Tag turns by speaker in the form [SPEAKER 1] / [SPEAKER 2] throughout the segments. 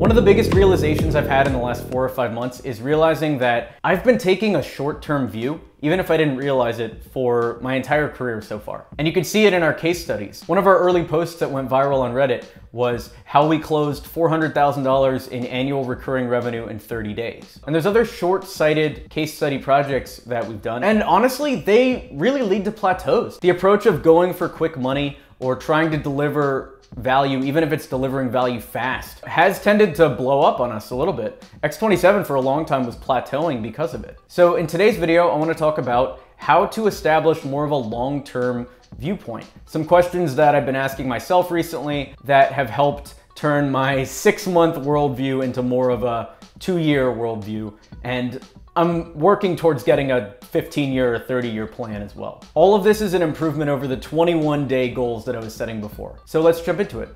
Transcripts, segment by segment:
[SPEAKER 1] One of the biggest realizations I've had in the last 4 or 5 months is realizing that I've been taking a short-term view, even if I didn't realize it, for my entire career so far. And you can see it in our case studies. One of our early posts that went viral on Reddit was how we closed $400,000 in annual recurring revenue in 30 days. And there's other short-sighted case study projects that we've done. And honestly, they really lead to plateaus. The approach of going for quick money or trying to deliver value, even if it's delivering value fast, has tended to blow up on us a little bit. X27 for a long time was plateauing because of it. So in today's video, I want to talk about how to establish more of a long-term viewpoint. Some questions that I've been asking myself recently that have helped turn my 6-month worldview into more of a 2-year worldview. And I'm working towards getting a 15-year or 30-year plan as well. All of this is an improvement over the 21-day goals that I was setting before. So let's jump into it.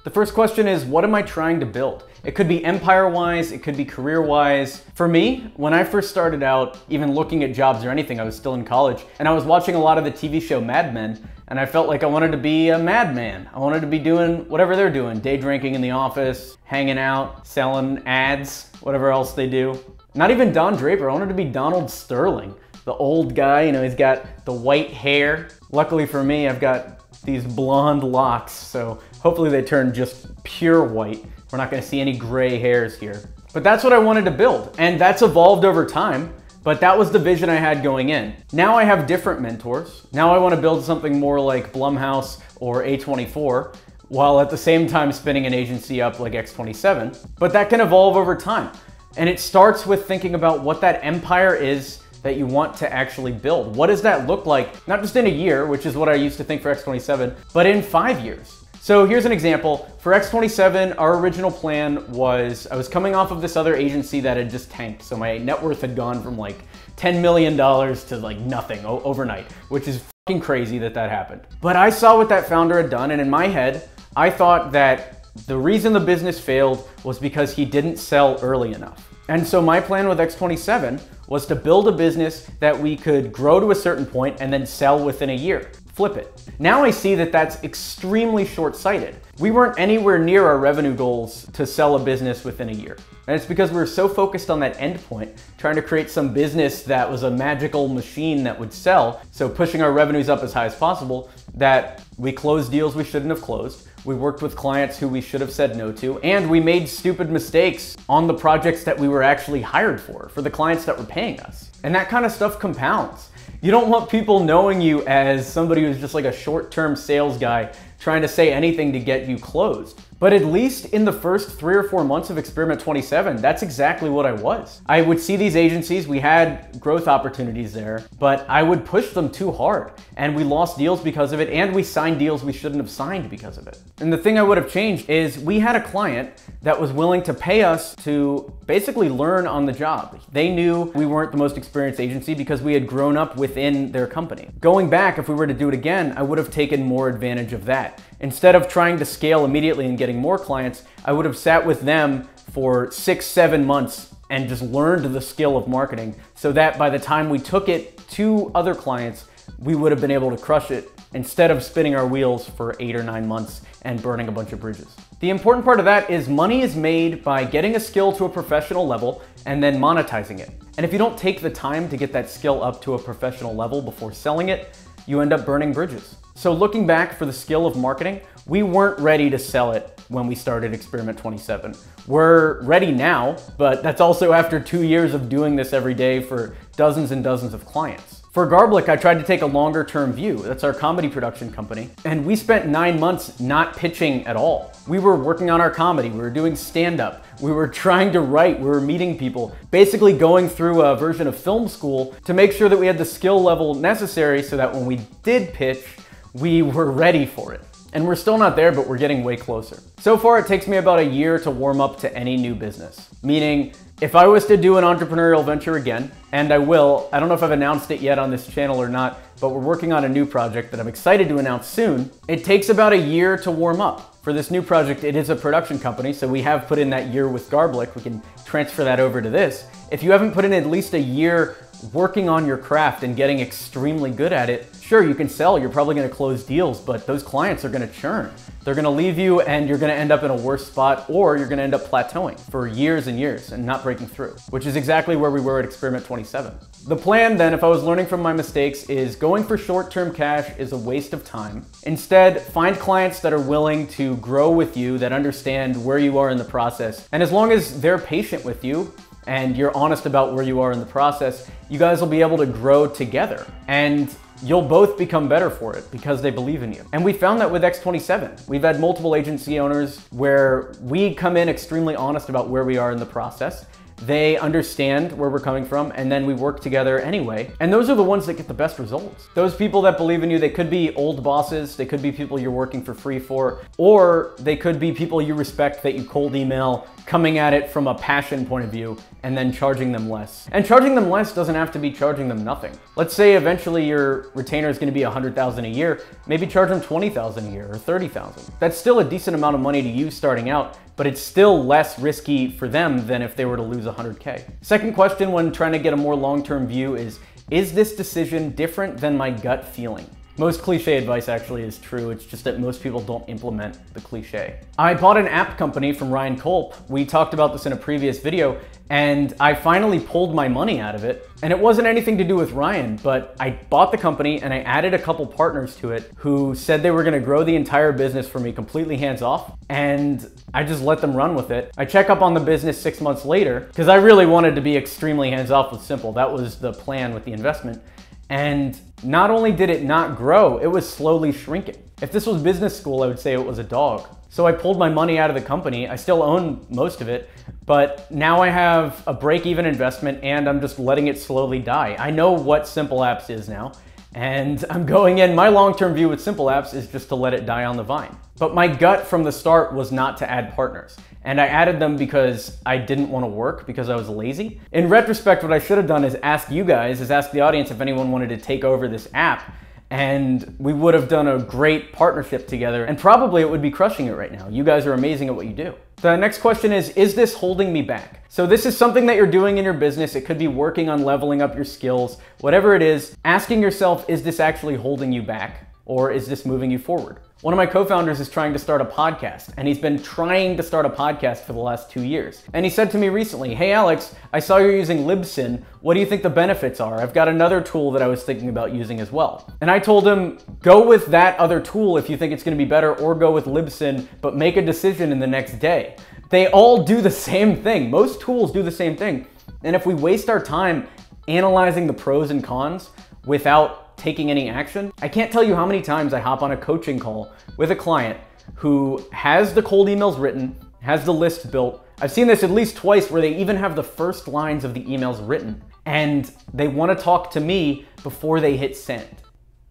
[SPEAKER 1] The first question is, what am I trying to build? It could be empire-wise, it could be career-wise. For me, when I first started out, even looking at jobs or anything, I was still in college, and I was watching a lot of the TV show Mad Men, and I felt like I wanted to be a madman. I wanted to be doing whatever they're doing, day drinking in the office, hanging out, selling ads, whatever else they do. Not even Don Draper, I wanted to be Donald Sterling, the old guy, you know, he's got the white hair. Luckily for me, I've got these blonde locks, so hopefully they turn just pure white. We're not gonna see any gray hairs here. But that's what I wanted to build, and that's evolved over time, but that was the vision I had going in. Now I have different mentors. Now I wanna build something more like Blumhouse or A24, while at the same time spinning an agency up like X27. But that can evolve over time. And it starts with thinking about what that empire is that you want to actually build. What does that look like? Not just in a year, which is what I used to think for X27, but in 5 years. So here's an example. For X27, our original plan was, I was coming off of this other agency that had just tanked. So my net worth had gone from like $10 million to like nothing overnight, which is fucking crazy that that happened. But I saw what that founder had done, and in my head, I thought that the reason the business failed was because he didn't sell early enough. And so my plan with X27 was to build a business that we could grow to a certain point and then sell within a year, flip it. Now I see that that's extremely short-sighted. We weren't anywhere near our revenue goals to sell a business within a year. And it's because we were so focused on that end point, trying to create some business that was a magical machine that would sell, so pushing our revenues up as high as possible, that we closed deals we shouldn't have closed. We worked with clients who we should have said no to, and we made stupid mistakes on the projects that we were actually hired for the clients that were paying us. And that kind of stuff compounds. You don't want people knowing you as somebody who's just like a short-term sales guy trying to say anything to get you closed. But at least in the first 3 or 4 months of Experiment 27, that's exactly what I was. I would see these agencies, we had growth opportunities there, but I would push them too hard. And we lost deals because of it, and we signed deals we shouldn't have signed because of it. And the thing I would have changed is we had a client that was willing to pay us to basically learn on the job. They knew we weren't the most experienced agency because we had grown up within their company. Going back, if we were to do it again, I would have taken more advantage of that. Instead of trying to scale immediately and getting more clients, I would have sat with them for 6-7 months and just learned the skill of marketing so that by the time we took it to other clients, we would have been able to crush it instead of spinning our wheels for 8 or 9 months and burning a bunch of bridges. The important part of that is money is made by getting a skill to a professional level and then monetizing it. And if you don't take the time to get that skill up to a professional level before selling it, you end up burning bridges. So looking back for the skill of marketing, we weren't ready to sell it when we started Experiment 27. We're ready now, but that's also after 2 years of doing this every day for dozens and dozens of clients. For Garblic, I tried to take a longer term view. That's our comedy production company. And we spent 9 months not pitching at all. We were working on our comedy, we were doing stand-up, we were trying to write, we were meeting people, basically going through a version of film school to make sure that we had the skill level necessary so that when we did pitch, we were ready for it. And we're still not there, but we're getting way closer. So far, it takes me about a year to warm up to any new business. Meaning, if I was to do an entrepreneurial venture again, and I will, I don't know if I've announced it yet on this channel or not, but we're working on a new project that I'm excited to announce soon. It takes about a year to warm up. For this new project, it is a production company, so we have put in that year with Garblic. We can transfer that over to this. If you haven't put in at least a year working on your craft and getting extremely good at it, sure, you can sell, you're probably gonna close deals, but those clients are gonna churn. They're gonna leave you and you're gonna end up in a worse spot, or you're gonna end up plateauing for years and years and not breaking through, which is exactly where we were at Experiment 27. The plan then, if I was learning from my mistakes, is going for short-term cash is a waste of time. Instead, find clients that are willing to grow with you, that understand where you are in the process. And as long as they're patient with you, and you're honest about where you are in the process, you guys will be able to grow together. And you'll both become better for it because they believe in you. And we found that with X27. We've had multiple agency owners where we come in extremely honest about where we are in the process. They understand where we're coming from, and then we work together anyway. And those are the ones that get the best results. Those people that believe in you, they could be old bosses, they could be people you're working for free for, or they could be people you respect that you cold email, coming at it from a passion point of view, and then charging them less. And charging them less doesn't have to be charging them nothing. Let's say eventually your retainer is gonna be $100,000 a year, maybe charge them $20,000 a year or $30,000. That's still a decent amount of money to use starting out, but it's still less risky for them than if they were to lose 100K. Second question when trying to get a more long-term view is this decision different than my gut feeling? Most cliche advice actually is true, it's just that most people don't implement the cliche. I bought an app company from Ryan Culp. We talked about this in a previous video, and I finally pulled my money out of it. And it wasn't anything to do with Ryan, but I bought the company and I added a couple partners to it who said they were gonna grow the entire business for me completely hands off, and I just let them run with it. I check up on the business 6 months later, because I really wanted to be extremely hands off with Simple. That was the plan with the investment. And not only did it not grow, it was slowly shrinking. If this was business school, I would say it was a dog. So I pulled my money out of the company. I still own most of it, but now I have a break-even investment and I'm just letting it slowly die. I know what Simple Apps is now, and I'm going in. My long-term view with Simple Apps is just to let it die on the vine. But my gut from the start was not to add partners. And I added them because I didn't want to work, because I was lazy. In retrospect, what I should have done is ask you guys, is ask the audience if anyone wanted to take over this app, and we would have done a great partnership together, and probably it would be crushing it right now. You guys are amazing at what you do. The next question is this holding me back? So this is something that you're doing in your business. It could be working on leveling up your skills, whatever it is, asking yourself, is this actually holding you back? Or is this moving you forward? One of my co-founders is trying to start a podcast, and he's been trying to start a podcast for the last 2 years. And he said to me recently, hey Alex, I saw you're using Libsyn. What do you think the benefits are? I've got another tool that I was thinking about using as well. And I told him, go with that other tool if you think it's gonna be better, or go with Libsyn, but make a decision in the next day. They all do the same thing. Most tools do the same thing. And if we waste our time analyzing the pros and cons without taking any action, I can't tell you how many times I hop on a coaching call with a client who has the cold emails written, has the list built. I've seen this at least twice where they even have the first lines of the emails written, and they want to talk to me before they hit send.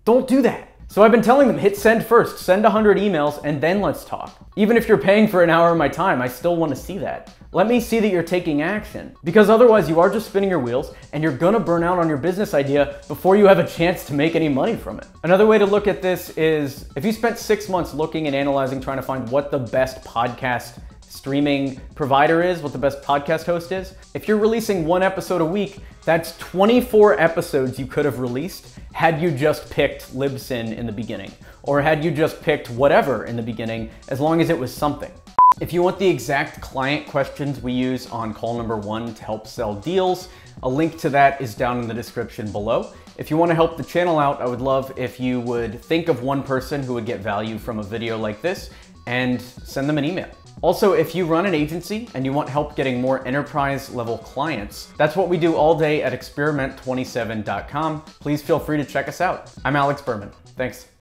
[SPEAKER 1] Don't do that. So I've been telling them, hit send first, send 100 emails, and then let's talk. Even if you're paying for an hour of my time, I still want to see that. Let me see that you're taking action, because otherwise you are just spinning your wheels and you're gonna burn out on your business idea before you have a chance to make any money from it. Another way to look at this is if you spent 6 months looking and analyzing, trying to find what the best podcast streaming provider is, what the best podcast host is, if you're releasing 1 episode a week, that's 24 episodes you could have released had you just picked Libsyn in the beginning, or had you just picked whatever in the beginning, as long as it was something. If you want the exact client questions we use on call number 1 to help sell deals, a link to that is down in the description below. If you want to help the channel out, I would love if you would think of one person who would get value from a video like this and send them an email. Also, if you run an agency and you want help getting more enterprise level clients, that's what we do all day at experiment27.com. Please feel free to check us out. I'm Alex Berman. Thanks.